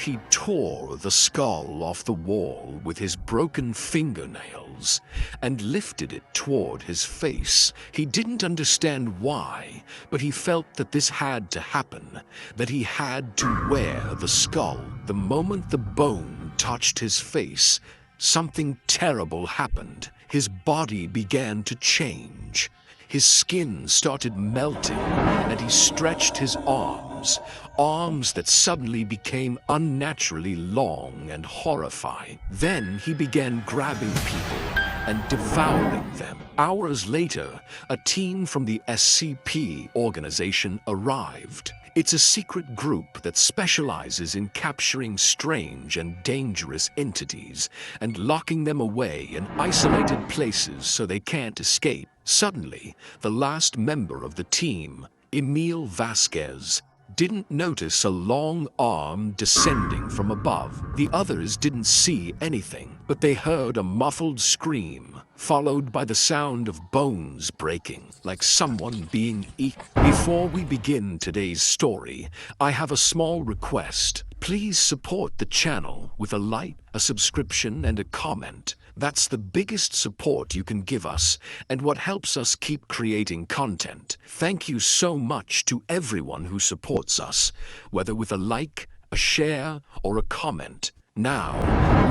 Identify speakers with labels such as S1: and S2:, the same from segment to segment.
S1: He tore the skull off the wall with his broken fingernails and lifted it toward his face. He didn't understand why, but he felt that this had to happen, that he had to wear the skull. The moment the bone touched his face, something terrible happened. His body began to change. His skin started melting, and he stretched his arms that suddenly became unnaturally long and horrifying. Then he began grabbing people and devouring them. Hours later, a team from the SCP organization arrived. It's a secret group that specializes in capturing strange and dangerous entities and locking them away in isolated places so they can't escape. Suddenly, the last member of the team, Emil Vasquez, didn't notice a long arm descending from above. The others didn't see anything, but they heard a muffled scream, followed by the sound of bones breaking, like someone being eaten. Before we begin today's story, I have a small request. Please support the channel with a like, a subscription, and a comment. That's the biggest support you can give us and what helps us keep creating content. Thank you so much to everyone who supports us, whether with a like, a share, or a comment. Now,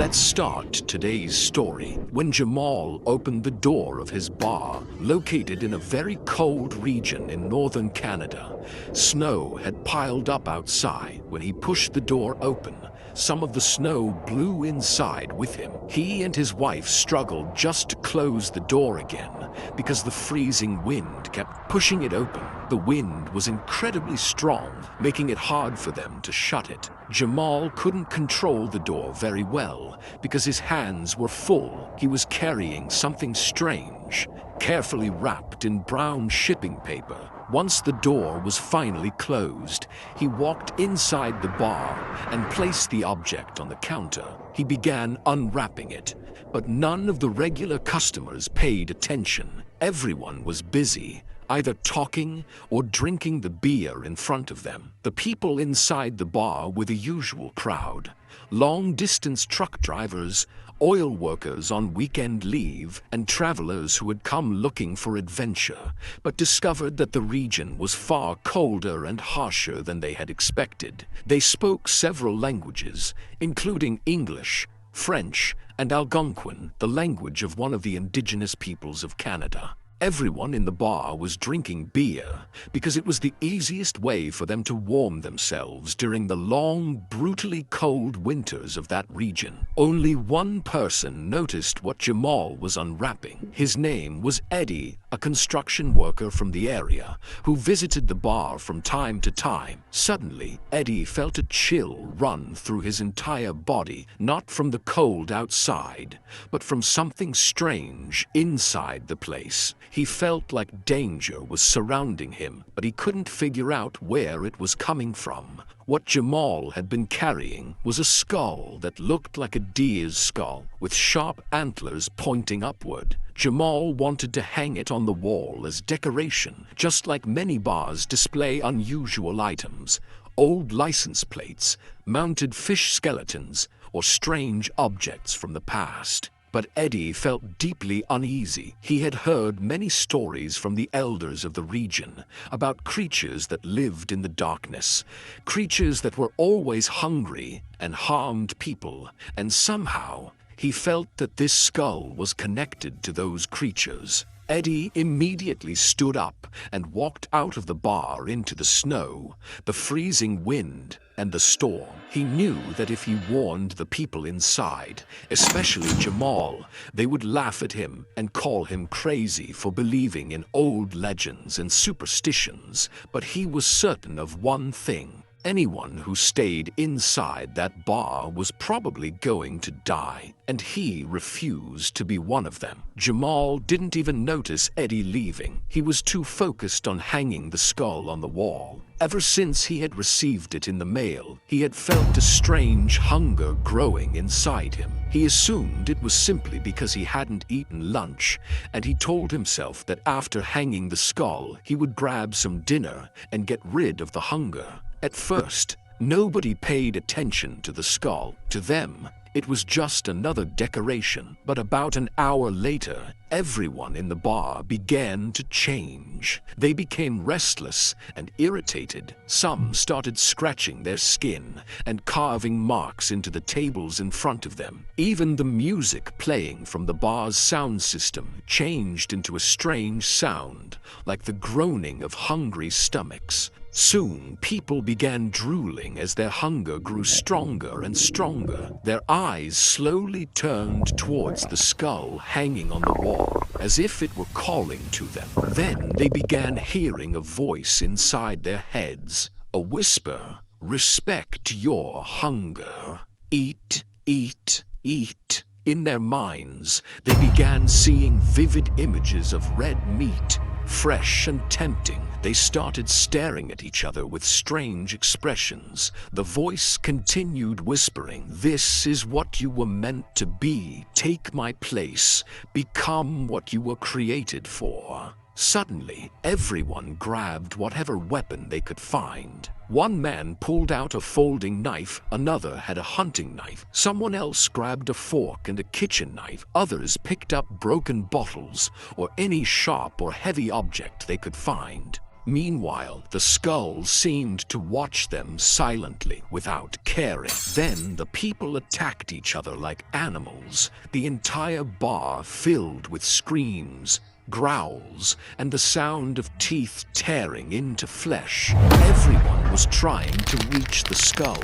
S1: let's start today's story. When Jamal opened the door of his bar, located in a very cold region in northern Canada, snow had piled up outside. When he pushed the door open, some of the snow blew inside with him. He and his wife struggled just to close the door again because the freezing wind kept pushing it open. The wind was incredibly strong, making it hard for them to shut it. Jamal couldn't control the door very well because his hands were full. He was carrying something strange, carefully wrapped in brown shipping paper. Once the door was finally closed, he walked inside the bar and placed the object on the counter. He began unwrapping it, but none of the regular customers paid attention. Everyone was busy, either talking or drinking the beer in front of them. The people inside the bar were the usual crowd: long-distance truck drivers, oil workers on weekend leave, and travelers who had come looking for adventure, but discovered that the region was far colder and harsher than they had expected. They spoke several languages, including English, French, and Algonquin, the language of one of the indigenous peoples of Canada. Everyone in the bar was drinking beer because it was the easiest way for them to warm themselves during the long, brutally cold winters of that region. Only one person noticed what Jamal was unwrapping. His name was Eddie, a construction worker from the area who visited the bar from time to time. Suddenly, Eddie felt a chill run through his entire body, not from the cold outside, but from something strange inside the place. He felt like danger was surrounding him, but he couldn't figure out where it was coming from. What Jamal had been carrying was a skull that looked like a deer's skull, with sharp antlers pointing upward. Jamal wanted to hang it on the wall as decoration, just like many bars display unusual items: old license plates, mounted fish skeletons, or strange objects from the past. But Eddie felt deeply uneasy. He had heard many stories from the elders of the region about creatures that lived in the darkness, creatures that were always hungry and harmed people, and somehow he felt that this skull was connected to those creatures. Eddie immediately stood up and walked out of the bar into the snow, the freezing wind, and the storm. He knew that if he warned the people inside, especially Jamal, they would laugh at him and call him crazy for believing in old legends and superstitions. But he was certain of one thing: anyone who stayed inside that bar was probably going to die, and he refused to be one of them. Jamal didn't even notice Eddie leaving. He was too focused on hanging the skull on the wall. Ever since he had received it in the mail, he had felt a strange hunger growing inside him. He assumed it was simply because he hadn't eaten lunch, and he told himself that after hanging the skull, he would grab some dinner and get rid of the hunger. At first, Nobody paid attention to the skull. To them, it was just another decoration. But about an hour later, everyone in the bar began to change. They became restless and irritated. Some started scratching their skin and carving marks into the tables in front of them. Even the music playing from the bar's sound system changed into a strange sound, like the groaning of hungry stomachs. Soon, people began drooling as their hunger grew stronger and stronger. Their eyes slowly turned towards the skull hanging on the wall, as if it were calling to them. Then they began hearing a voice inside their heads, a whisper, "Respect your hunger. Eat, eat, eat." In their minds, they began seeing vivid images of red meat, fresh and tempting. They started staring at each other with strange expressions. The voice continued whispering, "This is what you were meant to be. Take my place. Become what you were created for." Suddenly, everyone grabbed whatever weapon they could find. One man pulled out a folding knife, another had a hunting knife, someone else grabbed a fork and a kitchen knife, others picked up broken bottles or any sharp or heavy object they could find. Meanwhile, the skull seemed to watch them silently, without caring. Then the people attacked each other like animals, the entire bar filled with screams, growls, and the sound of teeth tearing into flesh. Everyone was trying to reach the skull.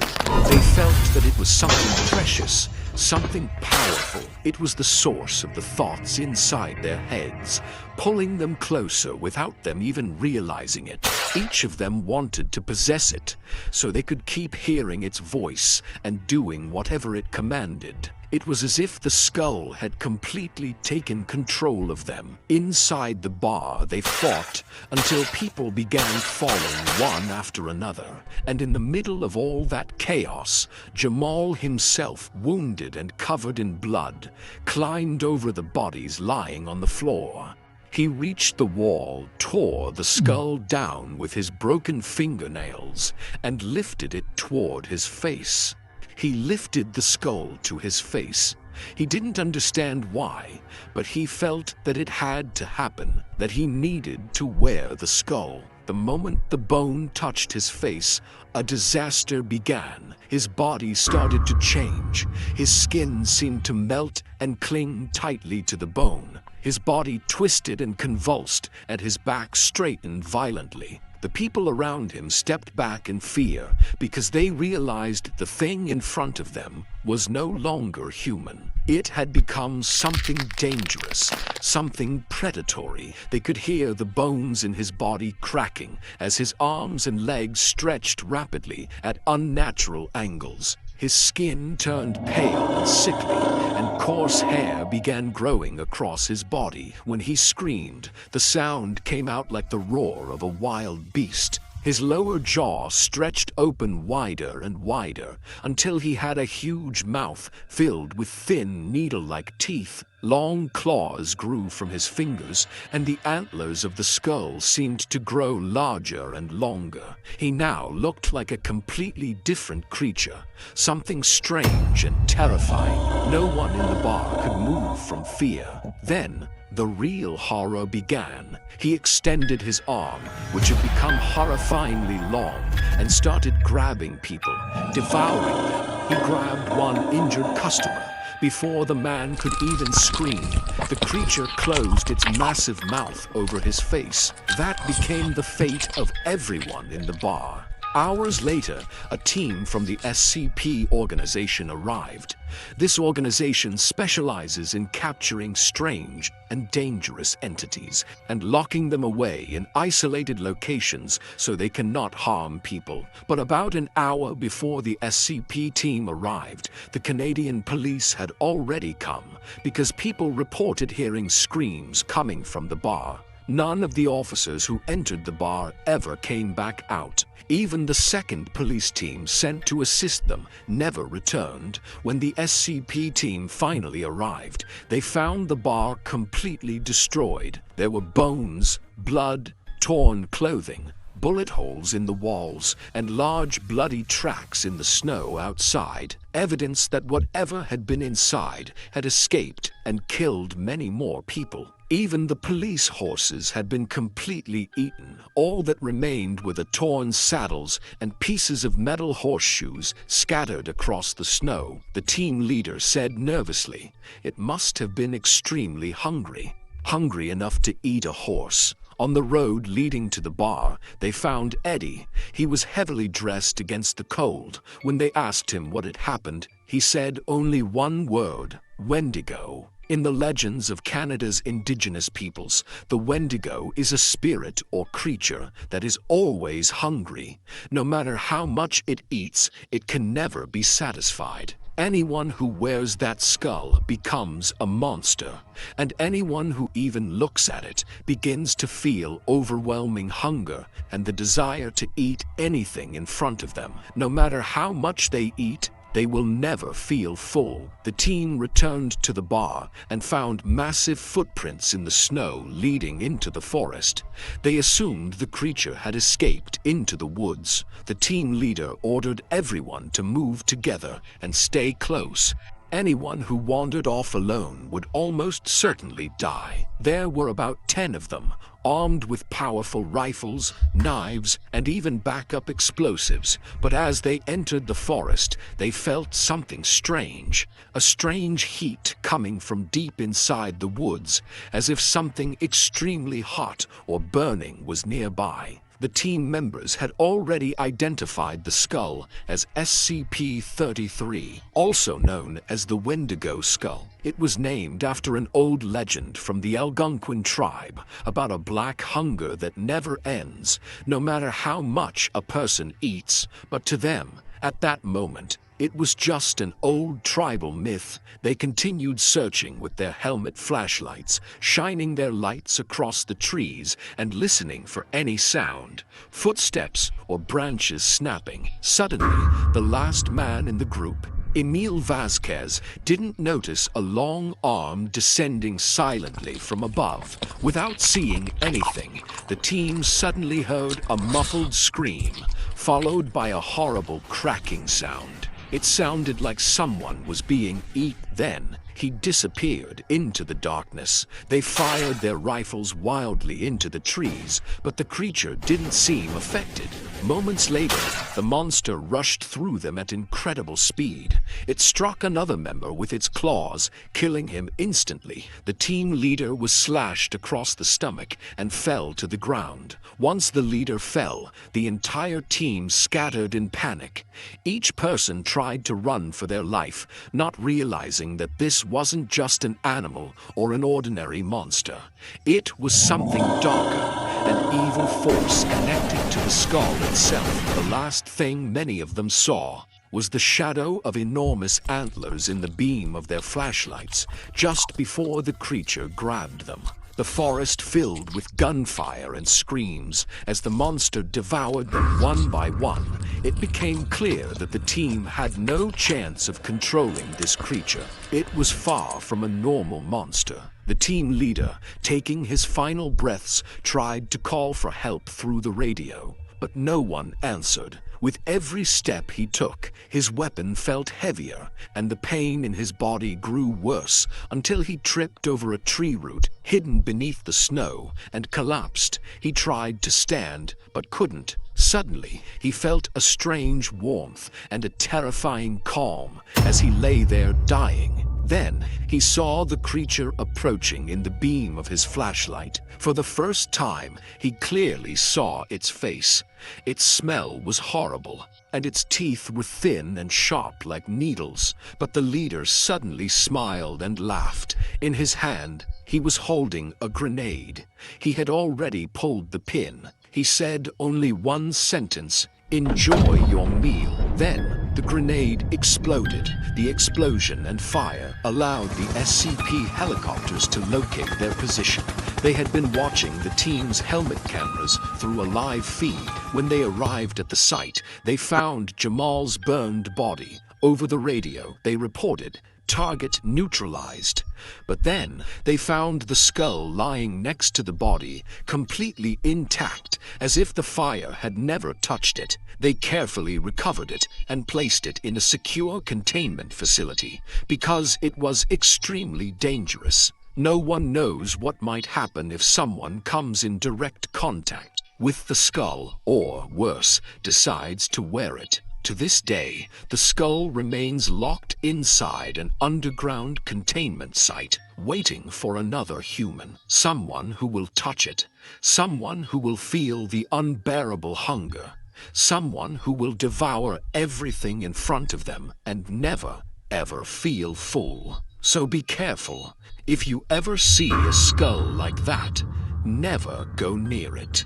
S1: They felt that it was something precious, something powerful. It was the source of the thoughts inside their heads, pulling them closer without them even realizing it. Each of them wanted to possess it, so they could keep hearing its voice and doing whatever it commanded. It was as if the skull had completely taken control of them. Inside the bar, they fought until people began falling one after another. And in the middle of all that chaos, Jamal himself, wounded and covered in blood, climbed over the bodies lying on the floor. He reached the wall, tore the skull down with his broken fingernails, and lifted it toward his face. He lifted the skull to his face. He didn't understand why, but he felt that it had to happen, that he needed to wear the skull. The moment the bone touched his face, a disaster began. His body started to change. His skin seemed to melt and cling tightly to the bone. His body twisted and convulsed, and his back straightened violently. The people around him stepped back in fear because they realized the thing in front of them was no longer human. It had become something dangerous, something predatory. They could hear the bones in his body cracking as his arms and legs stretched rapidly at unnatural angles. His skin turned pale and sickly, and coarse hair began growing across his body. When he screamed, the sound came out like the roar of a wild beast. His lower jaw stretched open wider and wider until he had a huge mouth filled with thin, needle-like teeth. Long claws grew from his fingers, and the antlers of the skull seemed to grow larger and longer. He now looked like a completely different creature, something strange and terrifying. No one in the bar could move from fear. Then, the real horror began. He extended his arm, which had become horrifyingly long, and started grabbing people, devouring them. He grabbed one injured customer. Before the man could even scream, the creature closed its massive mouth over his face. That became the fate of everyone in the bar. Hours later, a team from the SCP organization arrived. This organization specializes in capturing strange and dangerous entities and locking them away in isolated locations so they cannot harm people. But about an hour before the SCP team arrived, the Canadian police had already come because people reported hearing screams coming from the bar. None of the officers who entered the bar ever came back out. Even the second police team sent to assist them never returned. When the SCP team finally arrived, they found the bar completely destroyed. There were bones, blood, torn clothing, bullet holes in the walls, and large bloody tracks in the snow outside. Evidence that whatever had been inside had escaped and killed many more people. Even the police horses had been completely eaten. All that remained were the torn saddles and pieces of metal horseshoes scattered across the snow. The team leader said nervously, "It must have been extremely hungry. Hungry enough to eat a horse." On the road leading to the bar, they found Eddie. He was heavily dressed against the cold. When they asked him what had happened, he said only one word: Wendigo. In the legends of Canada's Indigenous peoples, the Wendigo is a spirit or creature that is always hungry. No matter how much it eats, it can never be satisfied. Anyone who wears that skull becomes a monster, and anyone who even looks at it begins to feel overwhelming hunger and the desire to eat anything in front of them. No matter how much they eat, they will never feel full. The team returned to the bar and found massive footprints in the snow leading into the forest. They assumed the creature had escaped into the woods. The team leader ordered everyone to move together and stay close. Anyone who wandered off alone would almost certainly die. There were about 10 of them, armed with powerful rifles, knives, and even backup explosives. But as they entered the forest, they felt something strange. A strange heat coming from deep inside the woods, as if something extremely hot or burning was nearby. The team members had already identified the skull as SCP-323, also known as the Wendigo Skull. It was named after an old legend from the Algonquin tribe about a black hunger that never ends, no matter how much a person eats. But to them, at that moment, it was just an old tribal myth. They continued searching with their helmet flashlights, shining their lights across the trees and listening for any sound, footsteps or branches snapping. Suddenly, the last man in the group, Emil Vasquez, didn't notice a long arm descending silently from above. Without seeing anything, the team suddenly heard a muffled scream, followed by a horrible cracking sound. It sounded like someone was being eaten. Then he disappeared into the darkness. They fired their rifles wildly into the trees, but the creature didn't seem affected. Moments later, the monster rushed through them at incredible speed. It struck another member with its claws, killing him instantly. The team leader was slashed across the stomach and fell to the ground. Once the leader fell, the entire team scattered in panic. Each person tried to run for their life, not realizing that this wasn't just an animal or an ordinary monster. It was something darker, an evil force connected to the skull itself. The last thing many of them saw was the shadow of enormous antlers in the beam of their flashlights just before the creature grabbed them. The forest filled with gunfire and screams as the monster devoured them one by one. It became clear that the team had no chance of controlling this creature. It was far from a normal monster. The team leader, taking his final breaths, tried to call for help through the radio, but no one answered. With every step he took, his weapon felt heavier, and the pain in his body grew worse until he tripped over a tree root hidden beneath the snow and collapsed. He tried to stand, but couldn't. Suddenly, he felt a strange warmth and a terrifying calm as he lay there dying. Then he saw the creature approaching in the beam of his flashlight. For the first time, he clearly saw its face. Its smell was horrible, and its teeth were thin and sharp like needles. But the leader suddenly smiled and laughed. In his hand, he was holding a grenade. He had already pulled the pin. He said only one sentence: "Enjoy your meal." Then the grenade exploded. The explosion and fire allowed the SCP helicopters to locate their position. They had been watching the team's helmet cameras through a live feed. When they arrived at the site, they found Jamal's burned body, Over the radio, they reported target neutralized. But then they found the skull lying next to the body, completely intact, as if the fire had never touched it. They carefully recovered it and placed it in a secure containment facility because it was extremely dangerous. No one knows what might happen if someone comes in direct contact with the skull, or worse, decides to wear it. To this day, the skull remains locked inside an underground containment site, waiting for another human, someone who will touch it, someone who will feel the unbearable hunger, someone who will devour everything in front of them and never, ever feel full. So be careful. If you ever see a skull like that, never go near it.